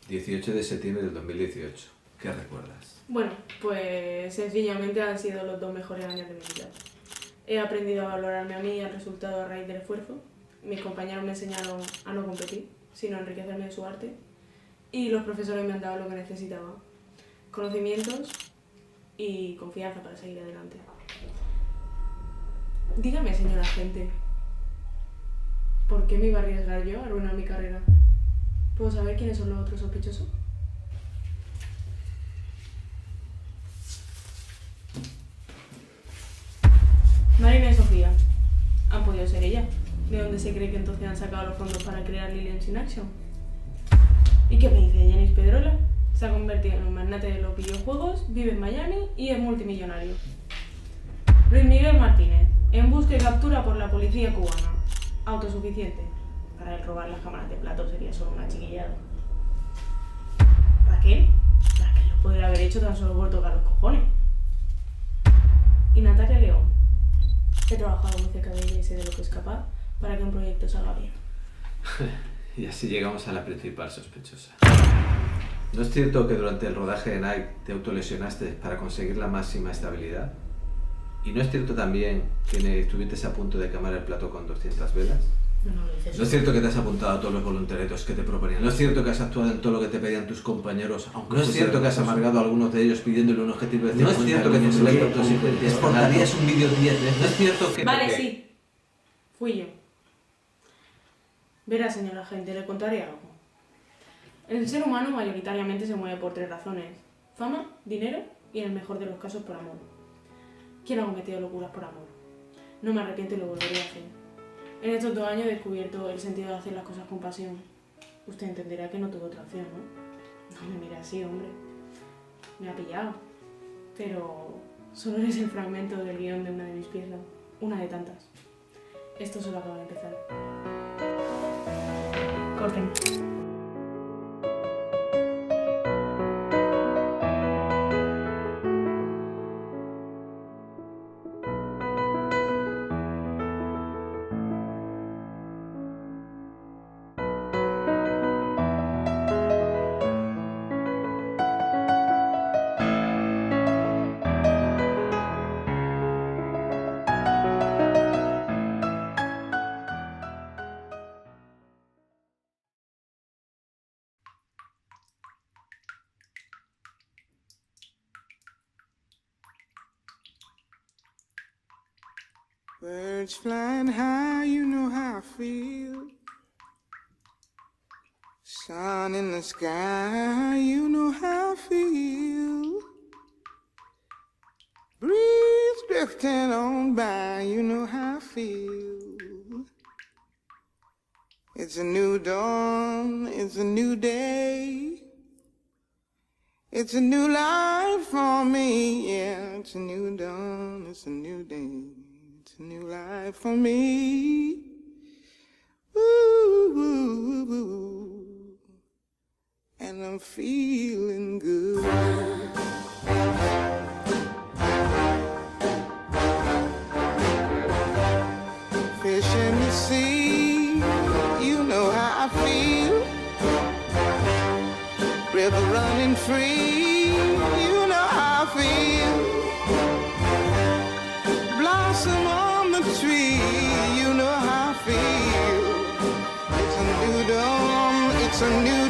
18 de septiembre del 2018. ¿Qué recuerdas? Bueno, pues sencillamente han sido los 2 mejores años de mi vida. He aprendido a valorarme a mí y al resultado a raíz del esfuerzo. Mis compañeros me enseñaron a no competir, sino a enriquecerme de su arte. Y los profesores me han dado lo que necesitaba: conocimientos y confianza para seguir adelante. Dígame, señor agente, ¿por qué me iba a arriesgar yo a arruinar mi carrera? ¿Puedo saber quiénes son los otros sospechosos? Marina y Sofía. Han podido ser ellas. ¿De dónde se cree que entonces han sacado los fondos para crear Lilians in Action? ¿Y qué me dice Yanis Pedrola? Se ha convertido en un magnate de los videojuegos, vive en Miami y es multimillonario. Luis Miguel Martínez, en busca y captura por la policía cubana. Autosuficiente. Para él robar las cámaras de plato sería solo una chiquillada. Raquel lo podría haber hecho tan solo por tocar los cojones. Y Natalia León. He trabajado muy cerca de ella y sé de lo que es capaz para que un proyecto salga bien. Y así llegamos a la principal sospechosa. ¿No es cierto que durante el rodaje de Night te autolesionaste para conseguir la máxima estabilidad? ¿Y no es cierto también que estuviste a punto de quemar el plato con 200 velas? No lo dices. ¿No es cierto que te has apuntado a todos los voluntariados que te proponían? ¿No es cierto que has actuado en todo lo que te pedían tus compañeros? ¿No es cierto que has amargado a algunos de ellos pidiéndole un objetivo de 50? ¿No es cierto que tu selecto autoexigente exportarías un vídeo 10 veces? ¿No es cierto que...? Vale, sí. Fui yo. Verá, señor agente, le contaré algo. El ser humano mayoritariamente se mueve por 3 razones: fama, dinero y, en el mejor de los casos, por amor. ¿Quién ha cometido locuras por amor? No me arrepiento y lo volvería a hacer. En estos 2 años he descubierto el sentido de hacer las cosas con pasión. Usted entenderá que no tuve otra opción, ¿no? No me mire así, hombre. Me ha pillado. Pero solo eres el fragmento del guión de una de mis piezas. Una de tantas. Esto solo acaba de empezar. Corten. Birds flying high, you know how I feel. Sun in the sky, you know how I feel. Breeze drifting on by, you know how I feel. It's a new dawn, it's a new day. It's a new life for me, yeah. It's a new dawn, it's a new day. It's a new life for me. Ooh, ooh, ooh. And I'm feeling good. Fish in the sea, you know how I feel. River running free, you know how I feel. Blossom on the tree, you know how I feel. It's a new dawn, it's a new